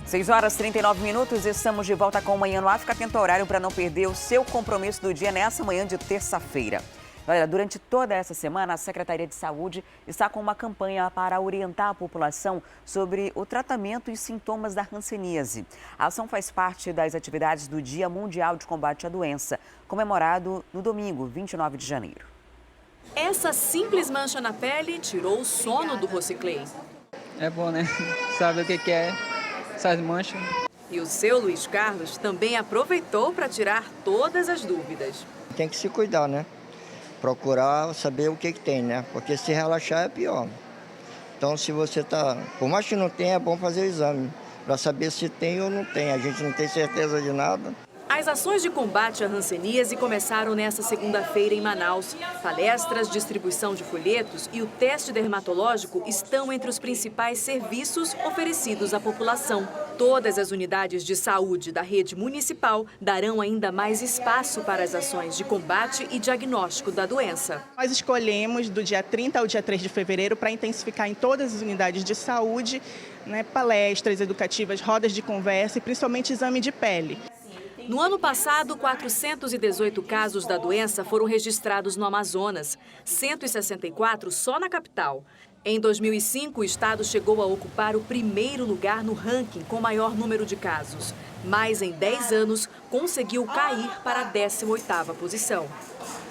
6h39, estamos de volta com o Manhã no Ar. Fica atento ao horário para não perder o seu compromisso do dia nessa manhã de terça-feira. Olha, durante toda essa semana, a Secretaria de Saúde está com uma campanha para orientar a população sobre o tratamento e sintomas da hanseníase. A ação faz parte das atividades do Dia Mundial de Combate à Doença, comemorado no domingo, 29 de janeiro. Essa simples mancha na pele tirou o sono do Rociclei. É bom, né? Sabe o que é essas manchas. E o seu Luiz Carlos também aproveitou para tirar todas as dúvidas. Tem que se cuidar, né? Procurar saber o que tem, né? Porque se relaxar é pior. Então, se você por mais que não tenha, é bom fazer o exame para saber se tem ou não tem. A gente não tem certeza de nada. As ações de combate à hanseníase começaram nesta segunda-feira em Manaus. Palestras, distribuição de folhetos e o teste dermatológico estão entre os principais serviços oferecidos à população. Todas as unidades de saúde da rede municipal darão ainda mais espaço para as ações de combate e diagnóstico da doença. Nós escolhemos do dia 30 ao dia 3 de fevereiro para intensificar em todas as unidades de saúde, palestras educativas, rodas de conversa e principalmente exame de pele. No ano passado, 418 casos da doença foram registrados no Amazonas, 164 só na capital. Em 2005, o estado chegou a ocupar o primeiro lugar no ranking com maior número de casos. Mas em 10 anos, conseguiu cair para a 18ª posição.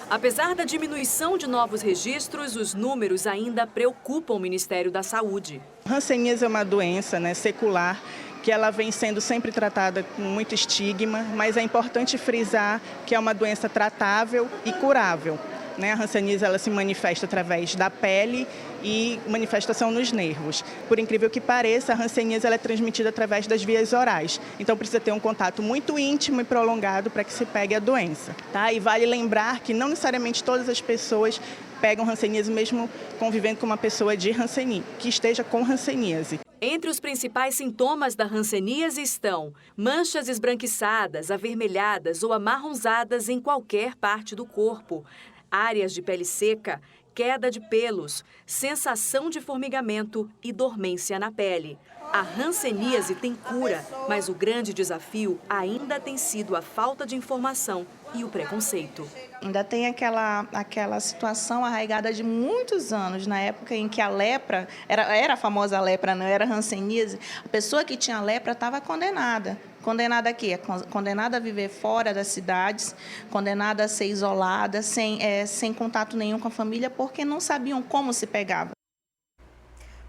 Apesar da diminuição de novos registros, os números ainda preocupam o Ministério da Saúde. Hanseníase é uma doença secular, que ela vem sendo sempre tratada com muito estigma, mas é importante frisar que é uma doença tratável e curável. A hanseníase ela se manifesta através da pele e manifestação nos nervos. Por incrível que pareça, a hanseníase ela é transmitida através das vias orais. Então precisa ter um contato muito íntimo e prolongado para que se pegue a doença. E vale lembrar que não necessariamente todas as pessoas pegam hanseníase mesmo convivendo com uma pessoa que esteja com hanseníase. Entre os principais sintomas da hanseníase estão manchas esbranquiçadas, avermelhadas ou amarronzadas em qualquer parte do corpo, áreas de pele seca, queda de pelos, sensação de formigamento e dormência na pele. A hanseníase tem cura, mas o grande desafio ainda tem sido a falta de informação e o preconceito. Ainda tem aquela situação arraigada de muitos anos, na época em que a lepra, era a famosa lepra, não era hanseníase, a pessoa que tinha lepra estava condenada. Condenada a quê? Condenada a viver fora das cidades, condenada a ser isolada, sem contato nenhum com a família, porque não sabiam como se pegava.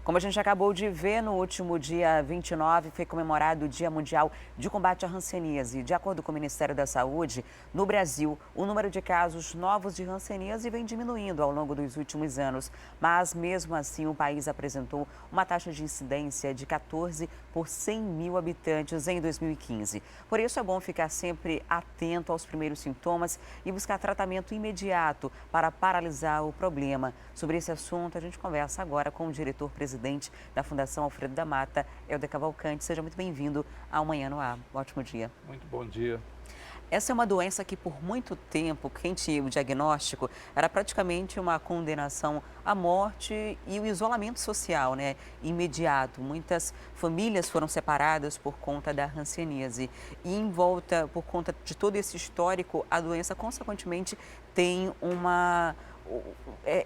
Como a gente acabou de ver, no último dia 29 foi comemorado o Dia Mundial de Combate à Hanseníase. De acordo com o Ministério da Saúde, no Brasil, o número de casos novos de hanseníase vem diminuindo ao longo dos últimos anos. Mas, mesmo assim, o país apresentou uma taxa de incidência de 14 por 100 mil habitantes em 2015. Por isso, é bom ficar sempre atento aos primeiros sintomas e buscar tratamento imediato para paralisar o problema. Sobre esse assunto, a gente conversa agora com o diretor-presidente da Fundação Alfredo da Mata, Helder Cavalcante. Seja muito bem-vindo ao Manhã no Ar. Ótimo dia. Muito bom dia. Essa é uma doença que, por muito tempo, quem tinha o diagnóstico era praticamente uma condenação à morte e o isolamento social, imediato. Muitas famílias foram separadas por conta da hanseníase. E em volta, por conta de todo esse histórico, a doença, consequentemente, tem uma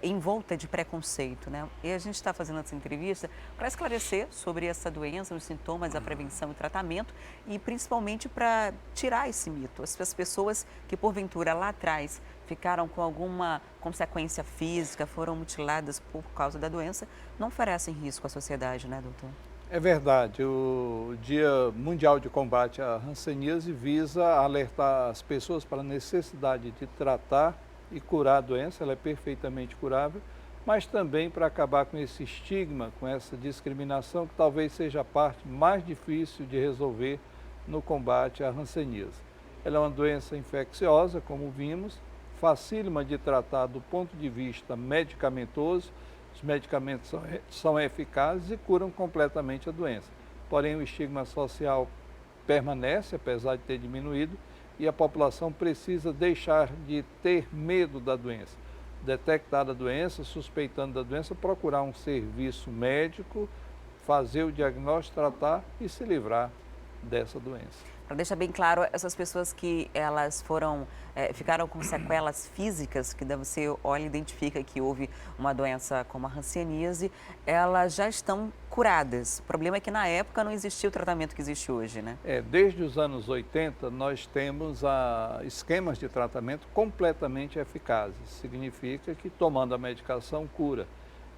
envolta de preconceito, E a gente está fazendo essa entrevista para esclarecer sobre essa doença, os sintomas, a prevenção e tratamento e principalmente para tirar esse mito. As pessoas que porventura lá atrás ficaram com alguma consequência física, foram mutiladas por causa da doença, não oferecem risco à sociedade, doutor? É verdade. O Dia Mundial de Combate à Hanseníase visa alertar as pessoas para a necessidade de tratar e curar a doença, ela é perfeitamente curável, mas também para acabar com esse estigma, com essa discriminação, que talvez seja a parte mais difícil de resolver no combate à hanseníase. Ela é uma doença infecciosa, como vimos, facílima de tratar do ponto de vista medicamentoso, os medicamentos são eficazes e curam completamente a doença. Porém, o estigma social permanece, apesar de ter diminuído, e a população precisa deixar de ter medo da doença. Detectar a doença, suspeitando da doença, procurar um serviço médico, fazer o diagnóstico, tratar e se livrar dessa doença. Para deixar bem claro, essas pessoas que elas ficaram com sequelas físicas, que você olha e identifica que houve uma doença como a hanseníase, elas já estão curadas. O problema é que na época não existia o tratamento que existe hoje, né? Desde os anos 80, nós temos esquemas de tratamento completamente eficazes. Significa que tomando a medicação cura.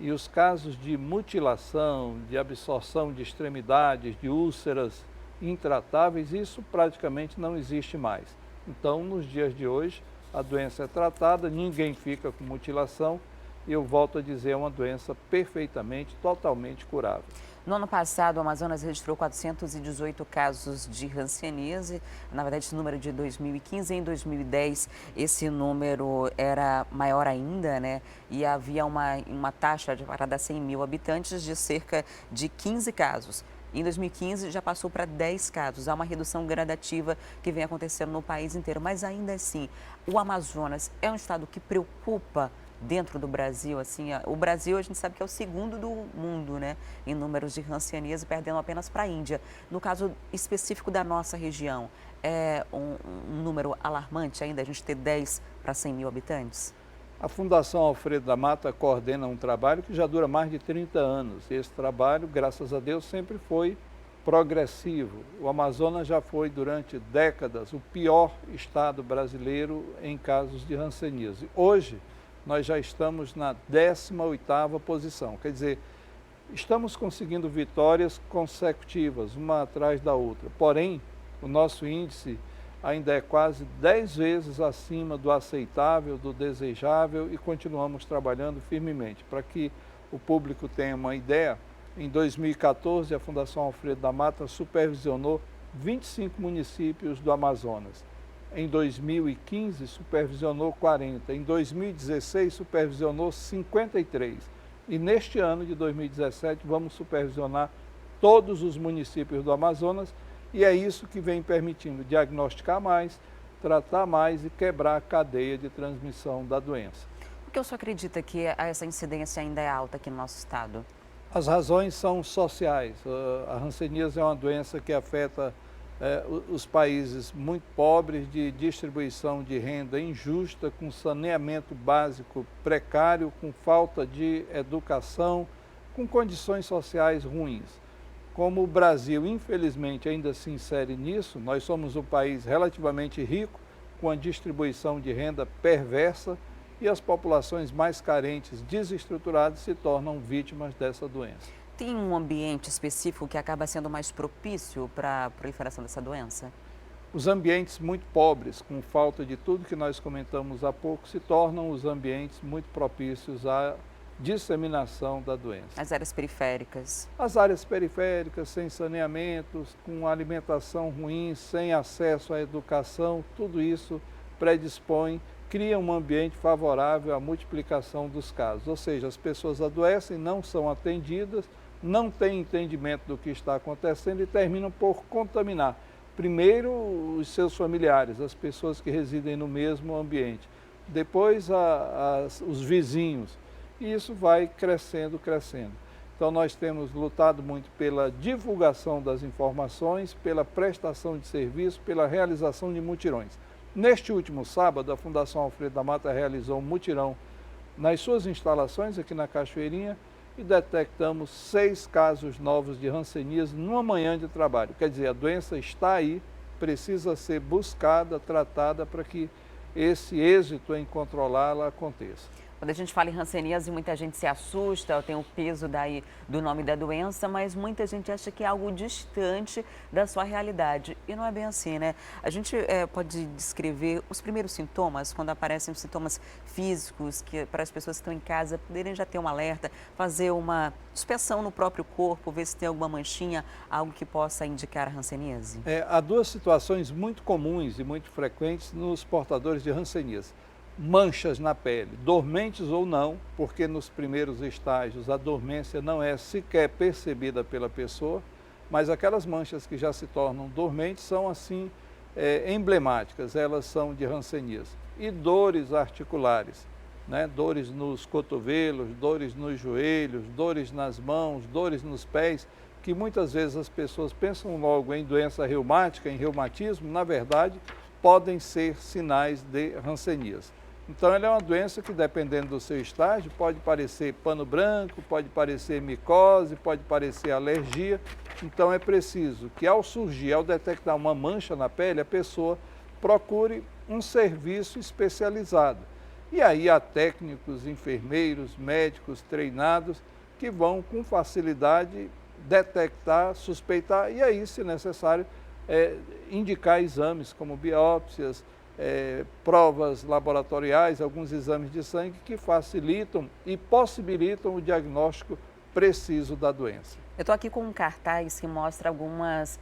E os casos de mutilação, de absorção de extremidades, de úlceras intratáveis, isso praticamente não existe mais. Então, nos dias de hoje, a doença é tratada, ninguém fica com mutilação e eu volto a dizer, é uma doença perfeitamente, totalmente curável. No ano passado, o Amazonas registrou 418 casos de hanseníase, na verdade esse número é de 2015, em 2010 esse número era maior ainda, né? E havia uma taxa de a cada 100 mil habitantes de cerca de 15 casos. Em 2015 já passou para 10 casos, há uma redução gradativa que vem acontecendo no país inteiro, mas ainda assim, o Amazonas é um estado que preocupa dentro do Brasil, assim, o Brasil a gente sabe que é o segundo do mundo, né, em números de hanseníase, perdendo apenas para a Índia. No caso específico da nossa região, é um número alarmante ainda a gente ter 10 para 100 mil habitantes? A Fundação Alfredo da Mata coordena um trabalho que já dura mais de 30 anos. E esse trabalho, graças a Deus, sempre foi progressivo. O Amazonas já foi, durante décadas, o pior estado brasileiro em casos de hanseníase. Hoje, nós já estamos na 18ª posição. Quer dizer, estamos conseguindo vitórias consecutivas, uma atrás da outra. Porém, o nosso índice ainda é quase 10 vezes acima do aceitável, do desejável e continuamos trabalhando firmemente. Para que o público tenha uma ideia, em 2014 a Fundação Alfredo da Mata supervisionou 25 municípios do Amazonas. Em 2015 supervisionou 40, em 2016 supervisionou 53 e neste ano de 2017 vamos supervisionar todos os municípios do Amazonas. E é isso que vem permitindo diagnosticar mais, tratar mais e quebrar a cadeia de transmissão da doença. Por que o senhor acredita que essa incidência ainda é alta aqui no nosso estado? As razões são sociais. A hanseníase é uma doença que afeta os países muito pobres, de distribuição de renda injusta, com saneamento básico precário, com falta de educação, com condições sociais ruins. Como o Brasil, infelizmente, ainda se insere nisso, nós somos um país relativamente rico, com a distribuição de renda perversa e as populações mais carentes, desestruturadas, se tornam vítimas dessa doença. Tem um ambiente específico que acaba sendo mais propício para a proliferação dessa doença? Os ambientes muito pobres, com falta de tudo que nós comentamos há pouco, se tornam os ambientes muito propícios à disseminação da doença. As áreas periféricas? As áreas periféricas, sem saneamentos, com alimentação ruim, sem acesso à educação, tudo isso predispõe, cria um ambiente favorável à multiplicação dos casos. Ou seja, as pessoas adoecem, não são atendidas, não têm entendimento do que está acontecendo e terminam por contaminar. Primeiro, os seus familiares, as pessoas que residem no mesmo ambiente. Depois, os vizinhos. E isso vai crescendo, crescendo. Então nós temos lutado muito pela divulgação das informações, pela prestação de serviço, pela realização de mutirões. Neste último sábado, a Fundação Alfredo da Mata realizou um mutirão nas suas instalações aqui na Cachoeirinha e detectamos 6 casos novos de hanseníase numa manhã de trabalho. Quer dizer, a doença está aí, precisa ser buscada, tratada para que esse êxito em controlá-la aconteça. Quando a gente fala em hanseníase, muita gente se assusta, tem o peso daí do nome da doença, mas muita gente acha que é algo distante da sua realidade. E não é bem assim, né? A gente pode descrever os primeiros sintomas, quando aparecem os sintomas físicos, que para as pessoas que estão em casa poderem já ter um alerta, fazer uma inspeção no próprio corpo, ver se tem alguma manchinha, algo que possa indicar a hanseníase? Há 2 situações muito comuns e muito frequentes nos portadores de hanseníase. Manchas na pele, dormentes ou não, porque nos primeiros estágios a dormência não é sequer percebida pela pessoa, mas aquelas manchas que já se tornam dormentes são assim emblemáticas, elas são de hanseníase. E dores articulares, né? Dores nos cotovelos, dores nos joelhos, dores nas mãos, dores nos pés, que muitas vezes as pessoas pensam logo em doença reumática, em reumatismo, na verdade, podem ser sinais de hanseníase. Então, ela é uma doença que, dependendo do seu estágio, pode parecer pano branco, pode parecer micose, pode parecer alergia. Então, é preciso que, ao surgir, ao detectar uma mancha na pele, a pessoa procure um serviço especializado. E aí há técnicos, enfermeiros, médicos treinados que vão, com facilidade, detectar, suspeitar e aí, se necessário, indicar exames como biópsias, provas laboratoriais, alguns exames de sangue que facilitam e possibilitam o diagnóstico preciso da doença. Eu estou aqui com um cartaz que mostra algumas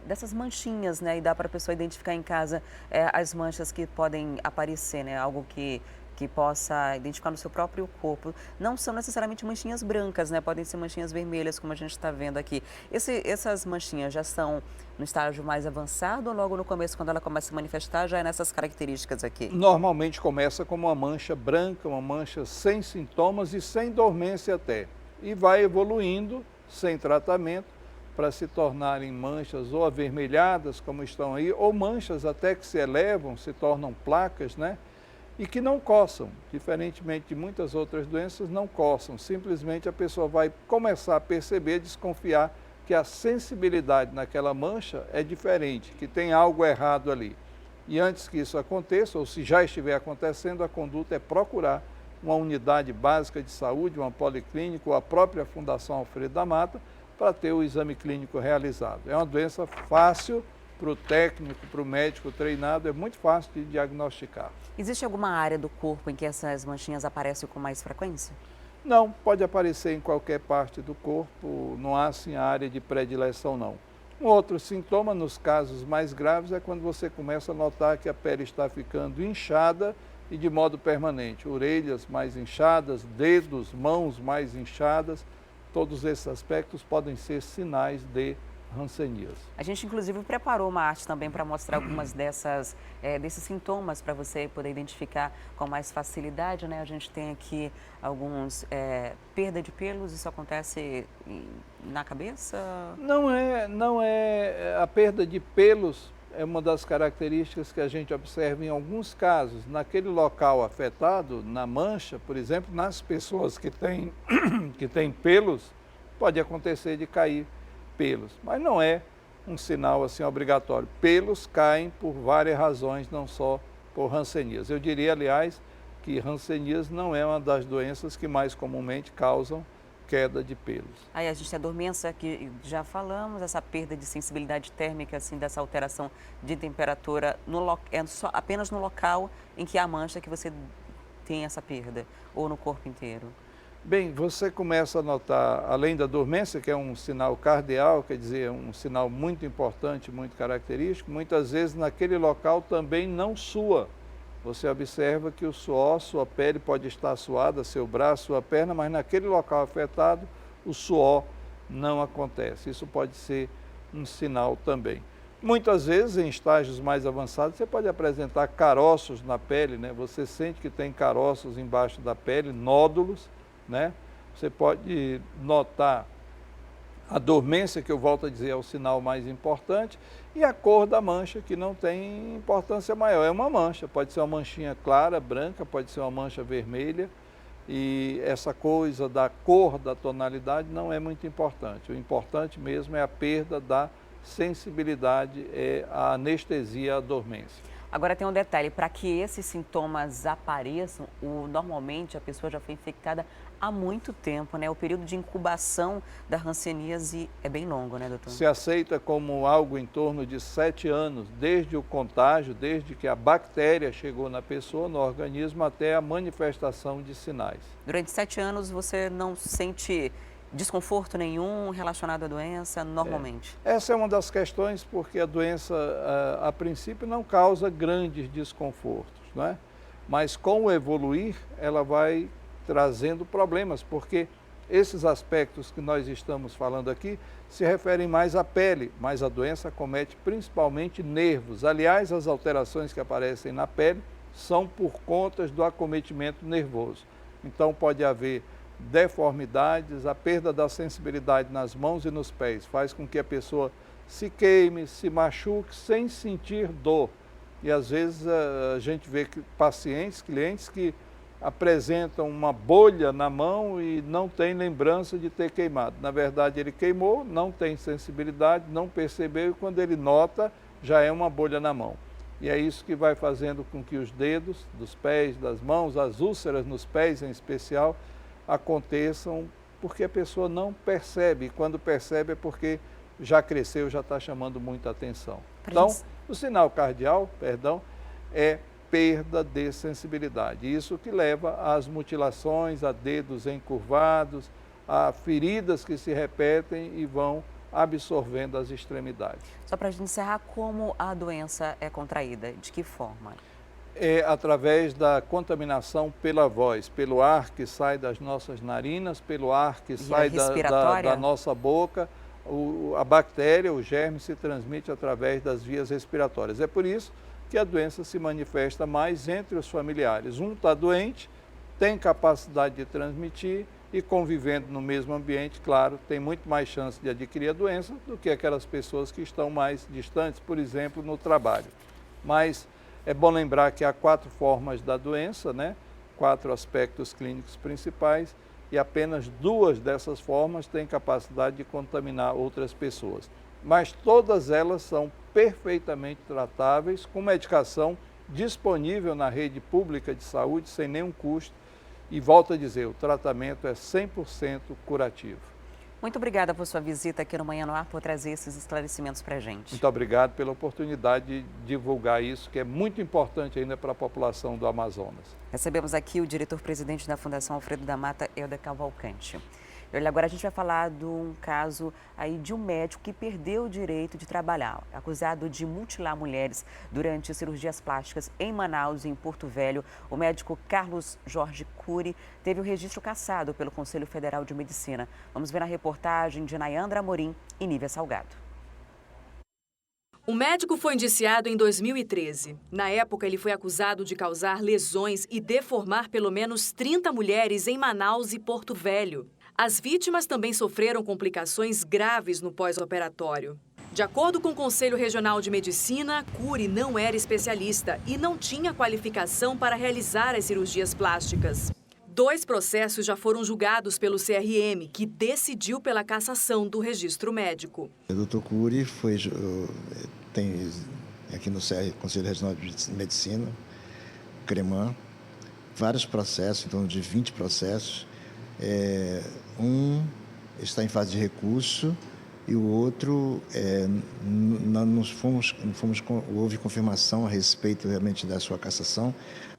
dessas manchinhas, né? E dá para a pessoa identificar em casa as manchas que podem aparecer, né? Algo que possa identificar no seu próprio corpo. Não são necessariamente manchinhas brancas, né? Podem ser manchinhas vermelhas, como a gente está vendo aqui. Essas manchinhas já estão no estágio mais avançado ou logo no começo, quando ela começa a se manifestar, já é nessas características aqui? Normalmente começa como uma mancha branca, uma mancha sem sintomas e sem dormência até. E vai evoluindo sem tratamento para se tornarem manchas ou avermelhadas, como estão aí, ou manchas até que se elevam, se tornam placas, né? E que não coçam, diferentemente de muitas outras doenças, não coçam. Simplesmente a pessoa vai começar a perceber, desconfiar que a sensibilidade naquela mancha é diferente, que tem algo errado ali. E antes que isso aconteça, ou se já estiver acontecendo, a conduta é procurar uma unidade básica de saúde, uma policlínica ou a própria Fundação Alfredo da Mata, para ter o exame clínico realizado. É uma doença fácil para o técnico, para o médico treinado, é muito fácil de diagnosticar. Existe alguma área do corpo em que essas manchinhas aparecem com mais frequência? Não, pode aparecer em qualquer parte do corpo, não há assim área de predileção não. Um outro sintoma, nos casos mais graves, é quando você começa a notar que a pele está ficando inchada e de modo permanente. Orelhas mais inchadas, dedos, mãos mais inchadas, todos esses aspectos podem ser sinais de hanseníase. A gente, inclusive, preparou uma arte também para mostrar algumas desses sintomas para você poder identificar com mais facilidade, né? A gente tem aqui alguns perda de pelos, isso acontece na cabeça? Não é a perda de pelos é uma das características que a gente observa em alguns casos. Naquele local afetado, na mancha, por exemplo, nas pessoas que têm pelos, pode acontecer de cair pelos, mas não é um sinal assim obrigatório. Pelos caem por várias razões, não só por hanseníase. Eu diria, aliás, que hanseníase não é uma das doenças que mais comumente causam queda de pelos. Aí a gente tem a dormência que já falamos, essa perda de sensibilidade térmica, assim, dessa alteração de temperatura, apenas no local em que há mancha que você tem essa perda, ou no corpo inteiro? Bem, você começa a notar, além da dormência, que é um sinal cardial, quer dizer, um sinal muito importante, muito característico, muitas vezes naquele local também não sua. Você observa que o suor, sua pele pode estar suada, seu braço, sua perna, mas naquele local afetado, o suor não acontece. Isso pode ser um sinal também. Muitas vezes, em estágios mais avançados, você pode apresentar caroços na pele, né? Você sente que tem caroços embaixo da pele, nódulos, né? Você pode notar a dormência, que eu volto a dizer é o sinal mais importante, e a cor da mancha, que não tem importância maior. É uma mancha, pode ser uma manchinha clara, branca, pode ser uma mancha vermelha, e essa coisa da cor, da tonalidade, não é muito importante. O importante mesmo é a perda da sensibilidade, é a anestesia, a dormência. Agora tem um detalhe, para que esses sintomas apareçam, normalmente a pessoa já foi infectada há muito tempo, né? O período de incubação da hanseníase é bem longo, né, doutor? Se aceita como algo em torno de 7 anos, desde o contágio, desde que a bactéria chegou na pessoa, no organismo, até a manifestação de sinais. Durante 7 anos você não sente desconforto nenhum relacionado à doença, normalmente? Essa é uma das questões, porque a doença, a princípio, não causa grandes desconfortos, não é? Mas com o evoluir, ela vai trazendo problemas, porque esses aspectos que nós estamos falando aqui se referem mais à pele, mas a doença acomete principalmente nervos. Aliás, as alterações que aparecem na pele são por conta do acometimento nervoso. Então pode haver deformidades, a perda da sensibilidade nas mãos e nos pés faz com que a pessoa se queime, se machuque sem sentir dor. E às vezes a gente vê pacientes, clientes que apresentam uma bolha na mão e não tem lembrança de ter queimado. Na verdade ele queimou, não tem sensibilidade, não percebeu e quando ele nota já é uma bolha na mão. E é isso que vai fazendo com que os dedos dos pés, das mãos, as úlceras nos pés em especial, aconteçam porque a pessoa não percebe. E quando percebe é porque já cresceu, já está chamando muita atenção. Então, o sinal cardial, é perda de sensibilidade. Isso que leva às mutilações, a dedos encurvados, a feridas que se repetem e vão absorvendo as extremidades. Só para a gente encerrar, como a doença é contraída? De que forma? É através da contaminação pela voz, pelo ar que sai das nossas narinas, pelo ar que sai da nossa boca. A bactéria, o germe, se transmite através das vias respiratórias. É por isso que a doença se manifesta mais entre os familiares. Um está doente, tem capacidade de transmitir e convivendo no mesmo ambiente, claro, tem muito mais chance de adquirir a doença do que aquelas pessoas que estão mais distantes, por exemplo, no trabalho. Mas é bom lembrar que há 4 formas da doença, 4 aspectos clínicos principais, e apenas 2 dessas formas têm capacidade de contaminar outras pessoas. Mas todas elas são perfeitamente tratáveis, com medicação disponível na rede pública de saúde, sem nenhum custo. E volto a dizer, o tratamento é 100% curativo. Muito obrigada por sua visita aqui no Manhã no Ar, por trazer esses esclarecimentos para a gente. Muito obrigado pela oportunidade de divulgar isso, que é muito importante ainda para a população do Amazonas. Recebemos aqui o diretor-presidente da Fundação Alfredo da Mata, Helder Cavalcante. E olha, agora a gente vai falar de um caso aí de um médico que perdeu o direito de trabalhar, acusado de mutilar mulheres durante cirurgias plásticas em Manaus e em Porto Velho. O médico Carlos Jorge Cury teve o registro cassado pelo Conselho Federal de Medicina. Vamos ver na reportagem de Nayandra Amorim e Nívia Salgado. O médico foi indiciado em 2013. Na época, ele foi acusado de causar lesões e deformar pelo menos 30 mulheres em Manaus e Porto Velho. As vítimas também sofreram complicações graves no pós-operatório. De acordo com o Conselho Regional de Medicina, Cury não era especialista e não tinha qualificação para realizar as cirurgias plásticas. 2 processos já foram julgados pelo CRM, que decidiu pela cassação do registro médico. O Dr. Cury tem aqui no Conselho Regional de Medicina, CREMAN, vários processos, em torno de 20 processos. Um está em fase de recurso e o outro houve confirmação a respeito realmente da sua cassação.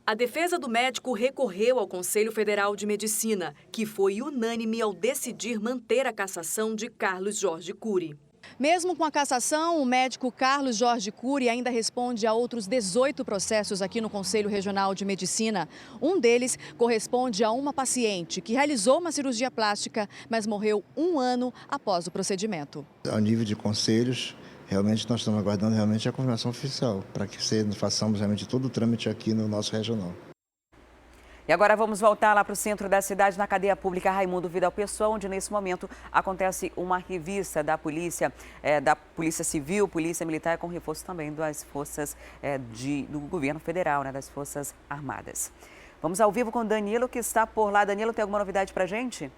A defesa do médico recorreu ao Conselho Federal de Medicina, que foi unânime ao decidir manter a cassação de Carlos Jorge Cury. Mesmo com a cassação, o médico Carlos Jorge Cury ainda responde a outros 18 processos aqui no Conselho Regional de Medicina. Um deles corresponde a uma paciente que realizou uma cirurgia plástica, mas morreu 1 ano após o procedimento. Ao nível de conselhos, realmente nós estamos aguardando realmente a confirmação oficial, para que façamos realmente todo o trâmite aqui no nosso regional. E agora vamos voltar lá para o centro da cidade, na cadeia pública Raimundo Vidal Pessoa, onde nesse momento acontece uma revista da Polícia Civil, Polícia Militar, com reforço também das forças do governo federal, das Forças Armadas. Vamos ao vivo com Danilo, que está por lá. Danilo, tem alguma novidade para a gente?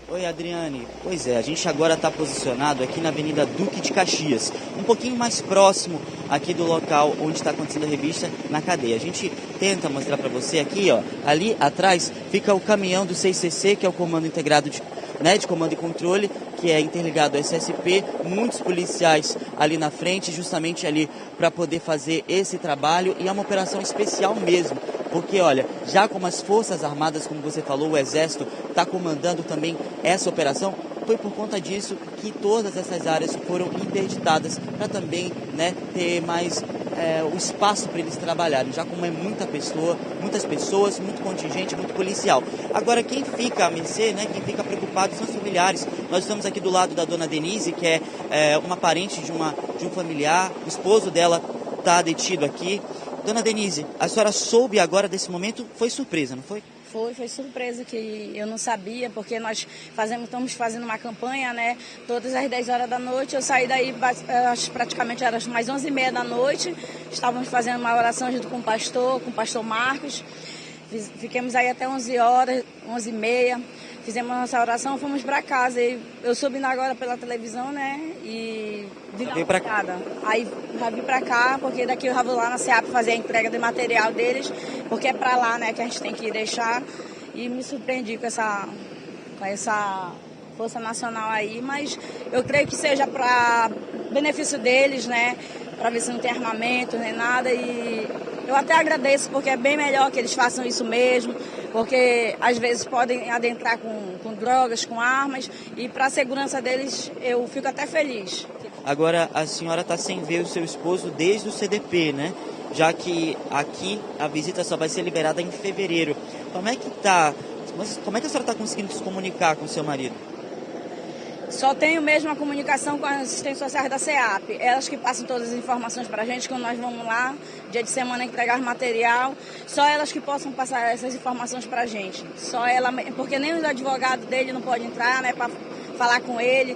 Oi, Adriane. Pois é, a gente agora está posicionado aqui na Avenida Duque de Caxias, um pouquinho mais próximo aqui do local onde está acontecendo a revista, na cadeia. A gente tenta mostrar para você aqui, ali atrás fica o caminhão do 6CC, que é o Comando Integrado de Comando e Controle, que é interligado ao SSP, muitos policiais ali na frente, justamente ali para poder fazer esse trabalho, e é uma operação especial mesmo. Porque, olha, já como as Forças Armadas, como você falou, o Exército está comandando também essa operação, foi por conta disso que todas essas áreas foram interditadas para também ter mais o espaço para eles trabalharem, já como é muitas pessoas, muito contingente, muito policial. Agora, quem fica a mercê, quem fica preocupado são os familiares. Nós estamos aqui do lado da dona Denise, que é uma parente de um familiar, o esposo dela está detido aqui. Dona Denise, a senhora soube agora desse momento, foi surpresa, não foi? Foi surpresa que eu não sabia, porque nós estamos fazendo uma campanha, né? Todas as 10 horas da noite, eu saí daí, praticamente era mais 11h30 da noite, estávamos fazendo uma oração junto com o pastor Marcos, ficamos aí até 11 horas, 11h30, fizemos a nossa oração, fomos para casa, e eu soube agora pela televisão, né? E vim pra cá. Aí já vim para cá, porque daqui eu já vou lá na SEAP fazer a entrega de material deles, porque é para lá, né, que a gente tem que deixar. E me surpreendi com essa Força Nacional aí, mas eu creio que seja para benefício deles, né, para ver se não tem armamento nem nada. E eu até agradeço, porque é bem melhor que eles façam isso mesmo, porque às vezes podem adentrar com drogas, com armas, e para a segurança deles eu fico até feliz. Agora, a senhora está sem ver o seu esposo desde o CDP, né? Já que aqui a visita só vai ser liberada em fevereiro. Como é que a senhora está conseguindo se comunicar com o seu marido? Só tenho mesmo a comunicação com as assistentes sociais da SEAP. Elas que passam todas as informações para a gente, quando nós vamos lá, dia de semana, entregar material. Só elas que possam passar essas informações para a gente. Só ela, porque nem o advogado dele não pode entrar, né, para falar com ele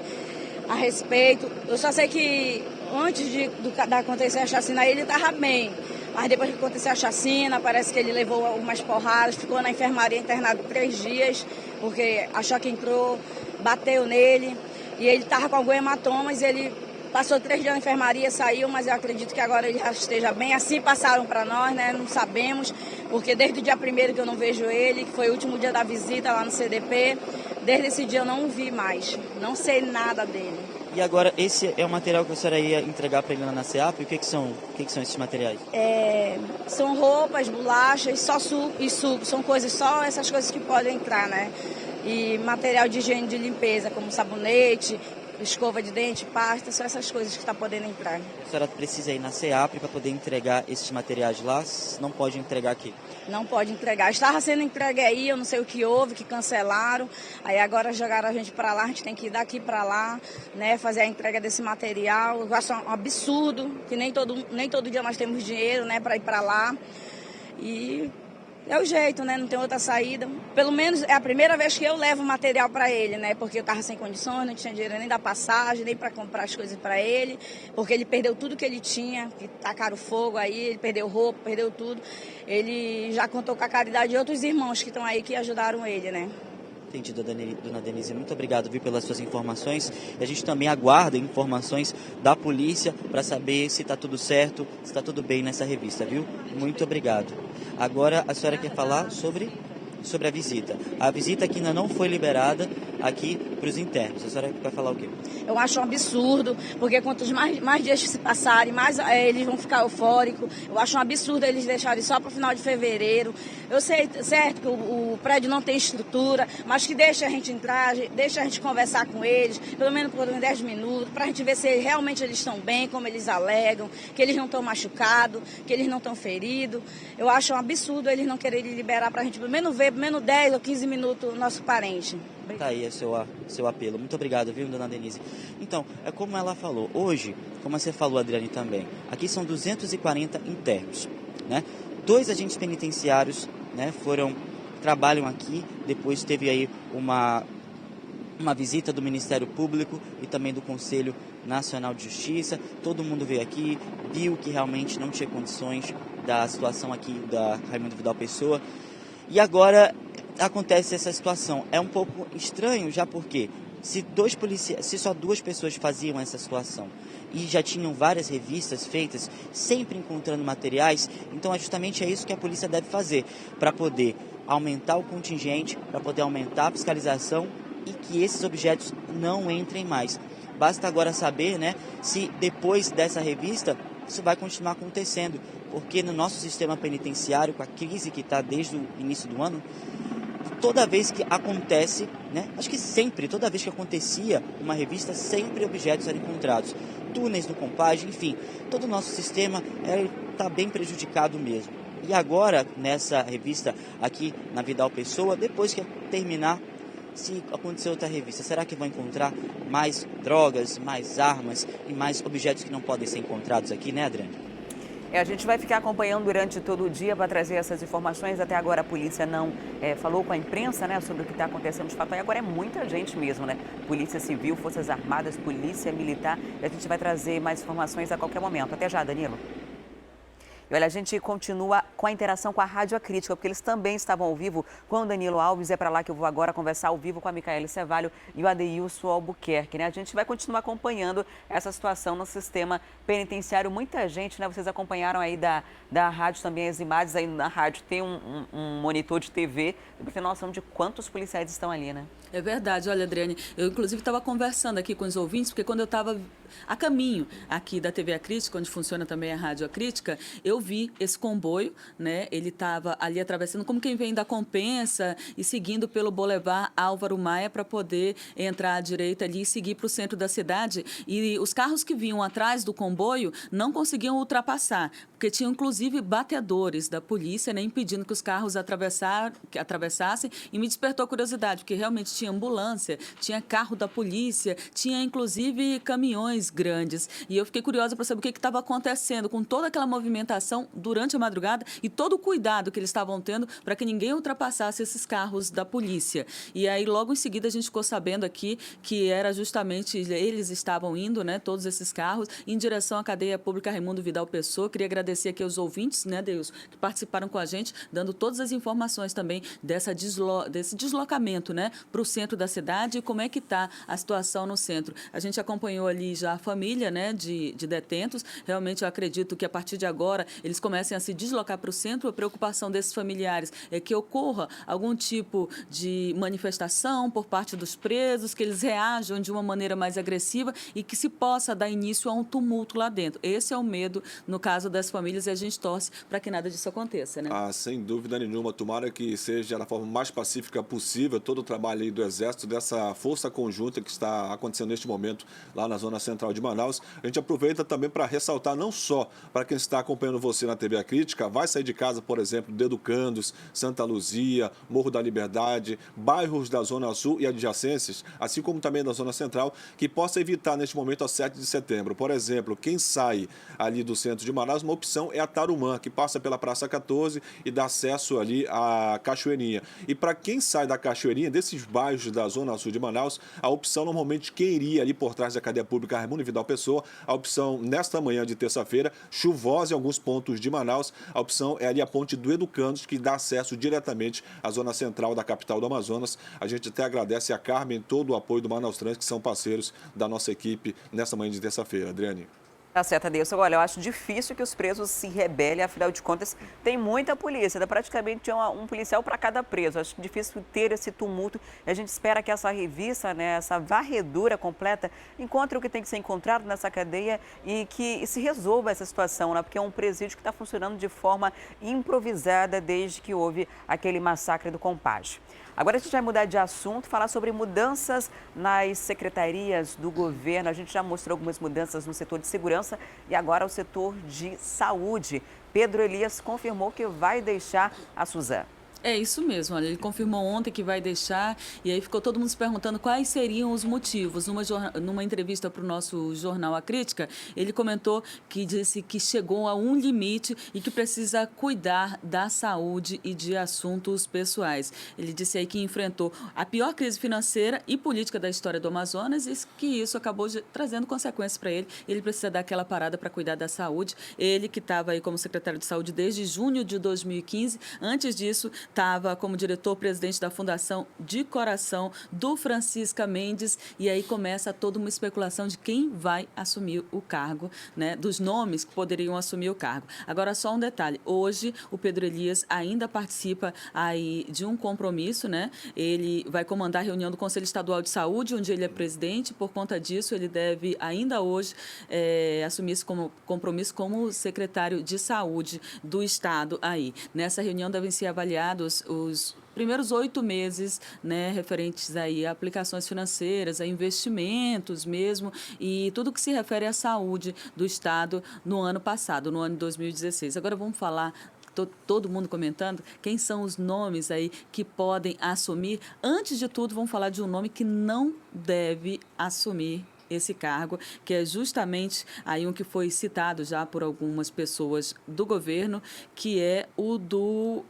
a respeito. Eu só sei que antes de acontecer a chacina, ele estava bem. Mas depois que aconteceu a chacina, parece que ele levou algumas porradas, ficou na enfermaria internado 3 dias, porque achou que entrou, bateu nele, e ele estava com algum hematomas, ele passou 3 dias na enfermaria, saiu, mas eu acredito que agora ele já esteja bem. Assim passaram para nós, né? Não sabemos, porque desde o dia 1º que eu não vejo ele, que foi o último dia da visita lá no CDP, desde esse dia eu não o vi mais, não sei nada dele. E agora, esse é o material que a senhora ia entregar para ele lá na SEAP? O que são esses materiais? São roupas, bolachas, só suco e suco. São só essas coisas que podem entrar, né? E material de higiene de limpeza, como sabonete, escova de dente, pasta, são essas coisas que estão podendo entrar. A senhora precisa ir na SEAP para poder entregar esses materiais lá? Não pode entregar aqui? Não pode entregar. Estava sendo entregue aí, eu não sei o que houve, que cancelaram. Aí agora jogaram a gente para lá, a gente tem que ir daqui para lá, né, fazer a entrega desse material. Eu acho um absurdo, que nem todo dia nós temos dinheiro, né, para ir para lá. E é o jeito, né? Não tem outra saída. Pelo menos é a primeira vez que eu levo material para ele, né? Porque eu estava sem condições, não tinha dinheiro nem da passagem, nem para comprar as coisas para ele. Porque ele perdeu tudo que ele tinha, que tacaram fogo aí, ele perdeu roupa, perdeu tudo. Ele já contou com a caridade de outros irmãos que estão aí que ajudaram ele, né? Entendi, dona Denise. Muito obrigado, viu, pelas suas informações. E a gente também aguarda informações da polícia para saber se está tudo certo, se está tudo bem nessa revista, viu? Muito obrigado. Agora, a senhora quer falar sobre a visita. A visita que ainda não foi liberada aqui para os internos. A senhora vai falar o quê? Eu acho um absurdo, porque quantos mais dias se passarem, mais eles vão ficar eufóricos. Eu acho um absurdo eles deixarem só para o final de fevereiro. Eu sei, certo, que o prédio não tem estrutura, mas que deixa a gente entrar, deixa a gente conversar com eles, pelo menos por uns 10 minutos, para a gente ver se realmente eles estão bem, como eles alegam, que eles não estão machucados, que eles não estão feridos. Eu acho um absurdo eles não quererem liberar para a gente pelo menos ver, pelo menos 10 ou 15 minutos, o nosso parente. Tá aí o seu apelo. Muito obrigado, viu, dona Denise? Então, é como ela falou, hoje, como você falou, Adriane, também, aqui são 240 internos, né? 2 agentes penitenciários, né, trabalham aqui, depois teve aí uma visita do Ministério Público e também do Conselho Nacional de Justiça. Todo mundo veio aqui, viu que realmente não tinha condições da situação aqui da Raimundo Vidal Pessoa. E agora acontece essa situação. É um pouco estranho, já porque se só 2 pessoas faziam essa situação e já tinham várias revistas feitas, sempre encontrando materiais, então é justamente isso que a polícia deve fazer, para poder aumentar o contingente, para poder aumentar a fiscalização e que esses objetos não entrem mais. Basta agora saber, né, se depois dessa revista isso vai continuar acontecendo, porque no nosso sistema penitenciário, com a crise que está desde o início do ano, toda vez que acontece, né, acho que sempre, toda vez que acontecia uma revista, sempre objetos eram encontrados. Túneis no Compage, enfim, todo o nosso sistema está bem prejudicado mesmo. E agora, nessa revista aqui na Vidal Pessoa, depois que terminar, se acontecer outra revista, será que vão encontrar mais drogas, mais armas e mais objetos que não podem ser encontrados aqui, né, Adriane? A gente vai ficar acompanhando durante todo o dia para trazer essas informações. Até agora a polícia não falou com a imprensa, né, sobre o que está acontecendo de fato. E agora é muita gente mesmo, né? Polícia Civil, Forças Armadas, Polícia Militar. E a gente vai trazer mais informações a qualquer momento. Até já, Danilo. E olha, a gente continua com a interação com a Rádio Acrítica, porque eles também estavam ao vivo com o Danilo Alves. É para lá que eu vou agora conversar ao vivo com a Micaele Cevalho e o Adeilson Albuquerque, né? A gente vai continuar acompanhando essa situação no sistema penitenciário. Muita gente, né? Vocês acompanharam aí da rádio também as imagens. Aí na rádio tem um monitor de TV para ter noção de quantos policiais estão ali, né? É verdade, olha, Adriane, eu inclusive estava conversando aqui com os ouvintes, porque quando eu estava a caminho aqui da TV Acrítica, onde funciona também a Rádio Acrítica, eu vi esse comboio, né? Ele estava ali atravessando como quem vem da Compensa e seguindo pelo Boulevard Álvaro Maia para poder entrar à direita ali e seguir para o centro da cidade. E os carros que vinham atrás do comboio não conseguiam ultrapassar, porque tinham inclusive batedores da polícia, né, impedindo que os carros atravessassem, e me despertou a curiosidade, porque realmente tinha ambulância, tinha carro da polícia, tinha inclusive caminhões grandes. E eu fiquei curiosa para saber o que estava acontecendo com toda aquela movimentação durante a madrugada e todo o cuidado que eles estavam tendo para que ninguém ultrapassasse esses carros da polícia. E aí, logo em seguida, a gente ficou sabendo aqui que era justamente, eles estavam indo, né, todos esses carros, em direção à cadeia pública Raimundo Vidal Pessoa. Queria agradecer aqui aos ouvintes, né, Deus, que participaram com a gente, dando todas as informações também desse deslocamento, né, para o centro da cidade e como é que está a situação no centro. A gente acompanhou ali já a família, né, de detentos. Realmente eu acredito que a partir de agora eles comecem a se deslocar para o centro. A preocupação desses familiares é que ocorra algum tipo de manifestação por parte dos presos, que eles reajam de uma maneira mais agressiva e que se possa dar início a um tumulto lá dentro. Esse é o medo no caso das famílias e a gente torce para que nada disso aconteça, né? Ah, sem dúvida nenhuma. Tomara que seja da forma mais pacífica possível todo o trabalho aí do Exército, dessa força conjunta que está acontecendo neste momento lá na zona central de Manaus. A gente aproveita também para ressaltar, não só para quem está acompanhando você na TV Acrítica, vai sair de casa, por exemplo, do Educandos, Santa Luzia, Morro da Liberdade, bairros da Zona Sul e adjacências, assim como também da Zona Central, que possa evitar neste momento a 7 de setembro. Por exemplo, quem sai ali do centro de Manaus, uma opção é a Tarumã, que passa pela Praça 14 e dá acesso ali à Cachoeirinha. E para quem sai da Cachoeirinha, desses bairros da Zona Sul de Manaus, a opção normalmente quem iria ali por trás da cadeia pública Raimundo Vidal Pessoa, a opção nesta manhã de terça-feira, chuvosa em alguns pontos de Manaus, a opção é ali a ponte do Educandos, que dá acesso diretamente à zona central da capital do Amazonas. A gente até agradece a Carmen, todo o apoio do Manaus Trans, que são parceiros da nossa equipe nesta manhã de terça-feira. Adriane. Tá certo, Adeilson. Olha, eu acho difícil que os presos se rebelem, afinal de contas, tem muita polícia, dá praticamente um policial para cada preso. Acho difícil ter esse tumulto. A gente espera que essa revista, né, essa varredura completa, encontre o que tem que ser encontrado nessa cadeia e que se resolva essa situação, né? Porque é um presídio que está funcionando de forma improvisada desde que houve aquele massacre do Compage. Agora a gente vai mudar de assunto, falar sobre mudanças nas secretarias do governo. A gente já mostrou algumas mudanças no setor de segurança e agora o setor de saúde. Pedro Elias confirmou que vai deixar a Suzano. É isso mesmo, olha, ele confirmou ontem que vai deixar e aí ficou todo mundo se perguntando quais seriam os motivos. Numa entrevista para o nosso jornal A Crítica, ele comentou que disse que chegou a um limite e que precisa cuidar da saúde e de assuntos pessoais. Ele disse aí que enfrentou a pior crise financeira e política da história do Amazonas e que isso acabou trazendo consequências para ele. Ele precisa dar aquela parada para cuidar da saúde. Ele que estava aí como secretário de saúde desde junho de 2015, antes disso estava como diretor-presidente da Fundação de Coração do Francisca Mendes, e aí começa toda uma especulação de quem vai assumir o cargo, né, dos nomes que poderiam assumir o cargo. Agora, só um detalhe, hoje o Pedro Elias ainda participa aí de um compromisso, né, ele vai comandar a reunião do Conselho Estadual de Saúde, onde ele é presidente, por conta disso ele deve ainda hoje assumir esse compromisso como secretário de Saúde do Estado aí. Nessa reunião devem ser avaliados os primeiros 8 meses, né, referentes aí a aplicações financeiras, a investimentos mesmo, e tudo que se refere à saúde do Estado no ano passado, no ano de 2016. Agora vamos falar, todo mundo comentando, quem são os nomes aí que podem assumir. Antes de tudo, vamos falar de um nome que não deve assumir esse cargo, que é justamente aí um que foi citado já por algumas pessoas do governo, que é o do...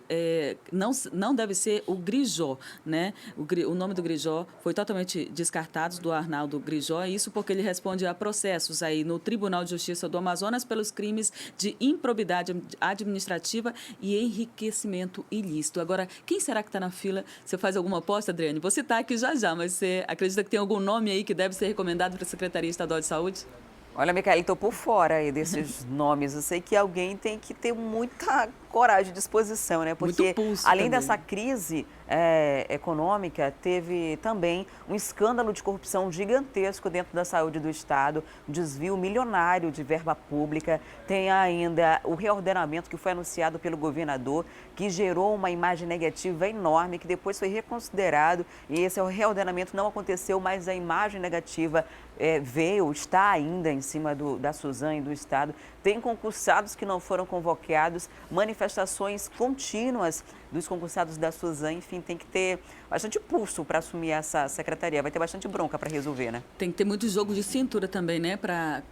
não deve ser o Grijó, né? O nome do Grijó foi totalmente descartado, do Arnaldo Grijó, isso porque ele responde a processos aí no Tribunal de Justiça do Amazonas pelos crimes de improbidade administrativa e enriquecimento ilícito. Agora, quem será que está na fila? Você faz alguma aposta, Adriane? Vou citar aqui já, mas você acredita que tem algum nome aí que deve ser recomendado para a Secretaria Estadual de Saúde? Olha, Micaela, estou por fora aí desses nomes. Eu sei que alguém tem que ter muita coragem e disposição, né? Porque muito pulso além também. dessa crise econômica, teve também um escândalo de corrupção gigantesco dentro da saúde do Estado, um desvio milionário de verba pública. Tem ainda o reordenamento que foi anunciado pelo governador, que gerou uma imagem negativa enorme, que depois foi reconsiderado. E esse reordenamento não aconteceu, mas a imagem negativa está ainda em cima da Suzane e do Estado. Tem concursados que não foram convocados, manifestações contínuas dos concursados da Suzane. Enfim, tem que ter bastante pulso para assumir essa secretaria. Vai ter bastante bronca para resolver, né? Tem que ter muito jogo de cintura também, né? Para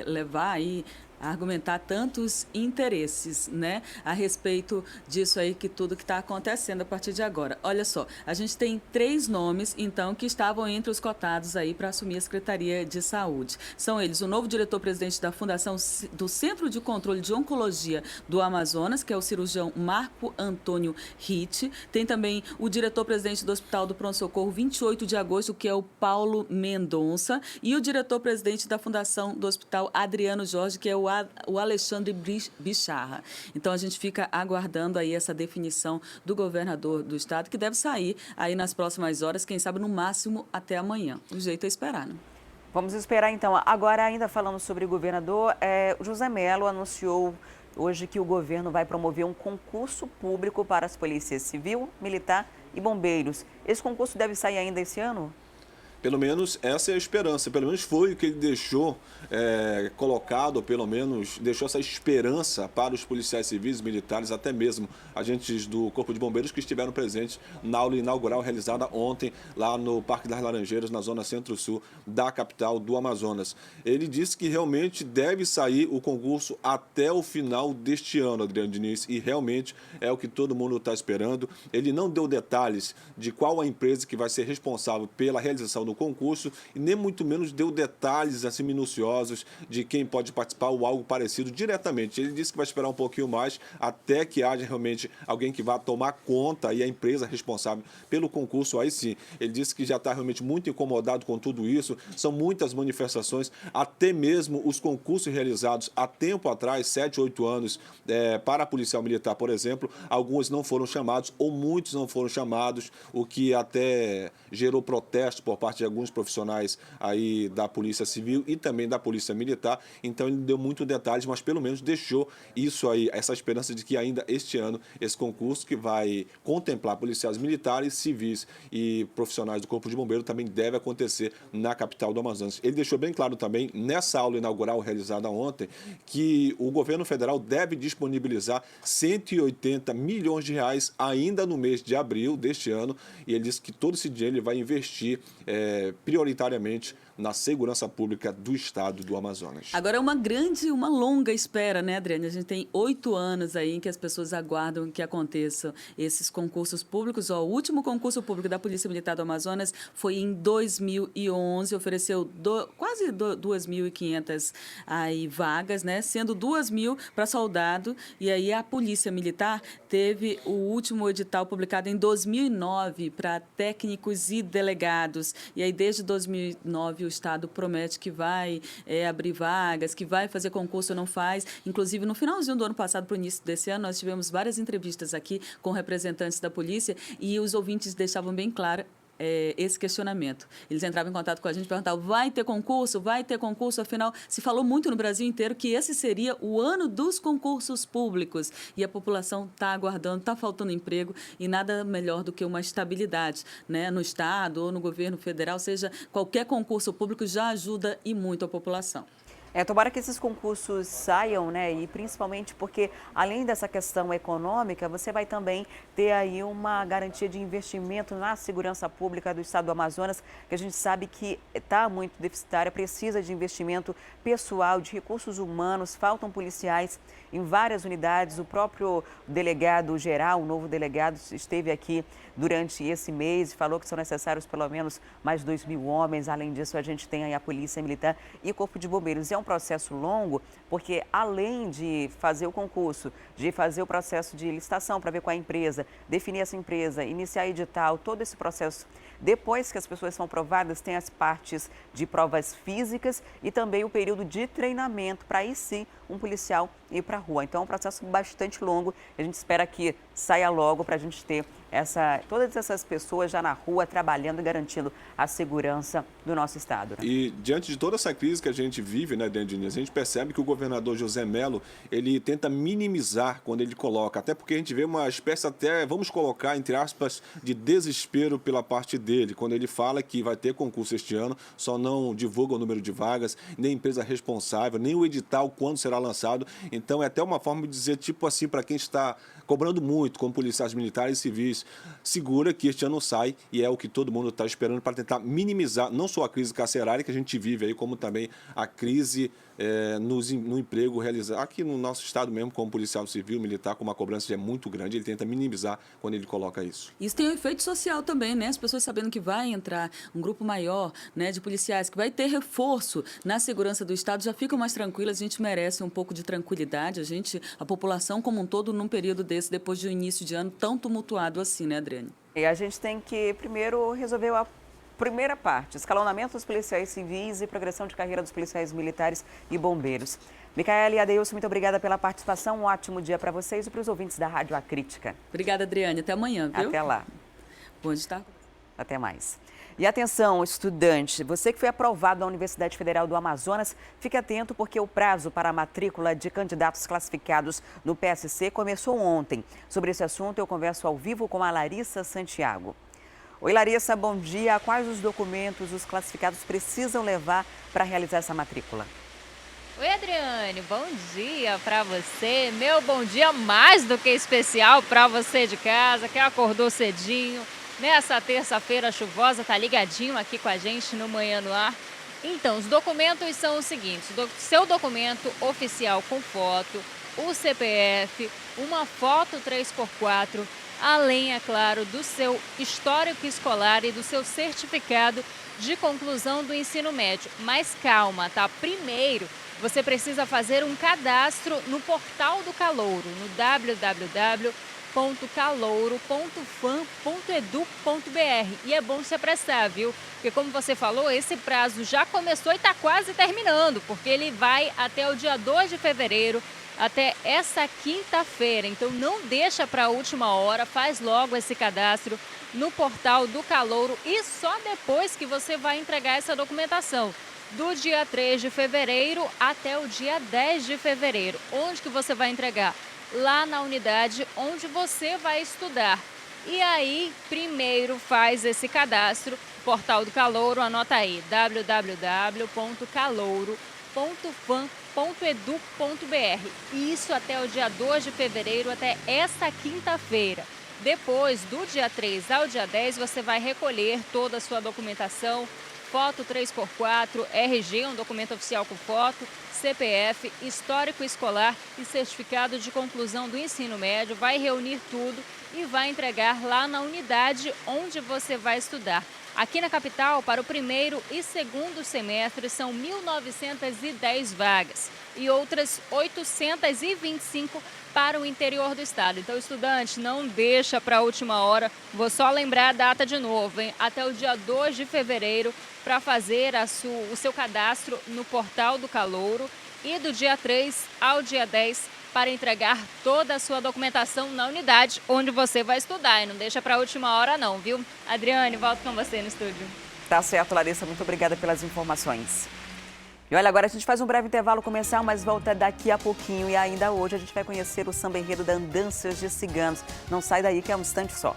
levar aí a argumentar tantos interesses, né, a respeito disso aí, que tudo que está acontecendo a partir de agora. Olha só, a gente tem 3 nomes, então, que estavam entre os cotados aí para assumir a Secretaria de Saúde. São eles o novo diretor-presidente da Fundação do Centro de Controle de Oncologia do Amazonas, que é o cirurgião Marco Antônio Ritt. Tem também o diretor-presidente do Hospital do Pronto-Socorro 28 de agosto, que é o Paulo Mendonça, e o diretor-presidente da Fundação do Hospital Adriano Jorge, que é o Alexandre Bicharra. Então, a gente fica aguardando aí essa definição do governador do estado, que deve sair aí nas próximas horas, quem sabe no máximo até amanhã. O jeito é esperar, né? Vamos esperar, então. Agora, ainda falando sobre o governador, o José Mello anunciou hoje que o governo vai promover um concurso público para as polícias civil, militar e bombeiros. Esse concurso deve sair ainda esse ano? Pelo menos essa é a esperança, pelo menos foi o que ele deixou colocado, pelo menos deixou essa esperança para os policiais civis, militares, até mesmo agentes do Corpo de Bombeiros que estiveram presentes na aula inaugural realizada ontem lá no Parque das Laranjeiras, na zona centro-sul da capital do Amazonas. Ele disse que realmente deve sair o concurso até o final deste ano, Adriano Diniz, e realmente é o que todo mundo está esperando. Ele não deu detalhes de qual a empresa que vai ser responsável pela realização do concurso e nem muito menos deu detalhes assim minuciosos de quem pode participar ou algo parecido diretamente. Ele disse que vai esperar um pouquinho mais até que haja realmente alguém que vá tomar conta e a empresa responsável pelo concurso, aí sim. Ele disse que já está realmente muito incomodado com tudo isso, são muitas manifestações, até mesmo os concursos realizados há tempo atrás, 7, 8 anos, para policial militar, por exemplo, alguns não foram chamados ou muitos não foram chamados, o que até gerou protesto por parte de alguns profissionais aí da Polícia Civil e também da Polícia Militar. Então ele deu muitos detalhes, mas pelo menos deixou isso aí, essa esperança de que ainda este ano esse concurso que vai contemplar policiais militares, civis e profissionais do Corpo de Bombeiro também deve acontecer na capital do Amazonas. Ele deixou bem claro também nessa aula inaugural realizada ontem que o governo federal deve disponibilizar 180 milhões de reais ainda no mês de abril deste ano, e ele disse que todo esse dinheiro ele vai investir prioritariamente na segurança pública do estado do Amazonas. Agora é uma longa espera, né, Adriane? A gente tem 8 anos aí em que as pessoas aguardam que aconteçam esses concursos públicos. O último concurso público da Polícia Militar do Amazonas foi em 2011, ofereceu quase 2.500 aí vagas, né, sendo 2.000 para soldado. E aí a Polícia Militar teve o último edital publicado em 2009 para técnicos e delegados. E aí desde 2009 o Estado promete que vai abrir vagas, que vai fazer concurso, não faz. Inclusive, no finalzinho do ano passado, para o início desse ano, nós tivemos várias entrevistas aqui com representantes da polícia e os ouvintes deixavam bem claro esse questionamento. Eles entravam em contato com a gente e perguntavam: vai ter concurso? Vai ter concurso? Afinal, se falou muito no Brasil inteiro que esse seria o ano dos concursos públicos e a população está aguardando, está faltando emprego e nada melhor do que uma estabilidade, né, no Estado ou no governo federal, seja qualquer concurso público já ajuda e muito a população. Tomara que esses concursos saiam, né? E principalmente porque, além dessa questão econômica, você vai também ter aí uma garantia de investimento na segurança pública do estado do Amazonas, que a gente sabe que está muito deficitária, precisa de investimento pessoal, de recursos humanos, faltam policiais em várias unidades. O próprio delegado-geral, o novo delegado, esteve aqui durante esse mês e falou que são necessários pelo menos mais 2.000 homens. Além disso, a gente tem aí a Polícia Militar e o Corpo de Bombeiros. É um processo longo, porque além de fazer o concurso, de fazer o processo de licitação para ver qual é a empresa, definir essa empresa, iniciar edital, todo esse processo. Depois que as pessoas são aprovadas, tem as partes de provas físicas e também o período de treinamento para aí sim um policial ir para a rua. Então é um processo bastante longo. A gente espera que saia logo para a gente ter todas essas pessoas já na rua trabalhando e garantindo a segurança do nosso estado. E diante de toda essa crise que a gente vive, né, Diniz, a gente percebe que o governador José Mello, ele tenta minimizar quando ele coloca, até porque a gente vê uma espécie até, vamos colocar, entre aspas, de desespero pela parte dele, quando ele fala que vai ter concurso este ano, só não divulga o número de vagas, nem a empresa responsável, nem o edital quando será lançado. Então é até uma forma de dizer, tipo assim, para quem está cobrando muito, como policiais militares e civis, segura que este ano sai, e é o que todo mundo está esperando para tentar minimizar não só a crise carcerária que a gente vive aí, como também a crise no emprego realizado aqui no nosso estado mesmo, como policial civil, militar, com uma cobrança que é muito grande. Ele tenta minimizar quando ele coloca isso. Isso tem um efeito social também, né? As pessoas sabendo que vai entrar um grupo maior, né, de policiais, que vai ter reforço na segurança do estado, já ficam mais tranquilas. A gente merece um pouco de tranquilidade, a população como um todo, num período desse, depois de um início de ano tão tumultuado assim, né, Adriane? E a gente tem que primeiro resolver a primeira parte, escalonamento dos policiais civis e progressão de carreira dos policiais militares e bombeiros. Micaela e Adeilson, muito obrigada pela participação. Um ótimo dia para vocês e para os ouvintes da Rádio A Crítica. Obrigada, Adriane. Até amanhã, viu? Até lá. Bom estar. Até mais. E atenção, estudante, você que foi aprovado na Universidade Federal do Amazonas, fique atento porque o prazo para a matrícula de candidatos classificados no PSC começou ontem. Sobre esse assunto, eu converso ao vivo com a Larissa Santiago. Oi, Larissa, bom dia. Quais os documentos os classificados precisam levar para realizar essa matrícula? Oi, Adriane, bom dia para você. Meu bom dia mais do que especial para você de casa, que acordou cedinho. Nessa terça-feira chuvosa, tá ligadinho aqui com a gente no Manhã no Ar. Então, os documentos são os seguintes: seu documento oficial com foto, o CPF, uma foto 3x4, além, é claro, do seu histórico escolar e do seu certificado de conclusão do ensino médio. Mas calma, tá? Primeiro, você precisa fazer um cadastro no portal do Calouro, no www.calouro.fan.edu.br. E é bom se apressar, viu? Porque, como você falou, esse prazo já começou e está quase terminando, porque ele vai até o dia 2 de fevereiro, até essa quinta-feira. Então não deixa para a última hora, faz logo esse cadastro no portal do Calouro e só depois que você vai entregar essa documentação. Do dia 3 de fevereiro até o dia 10 de fevereiro. Onde que você vai entregar? Lá na unidade onde você vai estudar. E aí, primeiro faz esse cadastro, portal do Calouro, anota aí, www.calouro.fan.edu.br. Isso até o dia 2 de fevereiro, até essa quinta-feira. Depois, do dia 3 ao dia 10, você vai recolher toda a sua documentação, foto 3x4, RG, um documento oficial com foto, CPF, histórico escolar e certificado de conclusão do ensino médio, vai reunir tudo e vai entregar lá na unidade onde você vai estudar. Aqui na capital, para o primeiro e segundo semestre, são 1.910 vagas e outras 825 para o interior do estado. Então, estudante, não deixa para a última hora. Vou só lembrar a data de novo, hein? Até o dia 2 de fevereiro para fazer o seu cadastro no portal do Calouro e do dia 3 ao dia 10 para entregar toda a sua documentação na unidade onde você vai estudar. E não deixa para a última hora não, viu? Adriane, volto com você no estúdio. Tá certo, Larissa. Muito obrigada pelas informações. E olha, agora a gente faz um breve intervalo comercial, mas volta daqui a pouquinho. E ainda hoje a gente vai conhecer o samba enredo da Andanças de Ciganos. Não sai daí que é um instante só.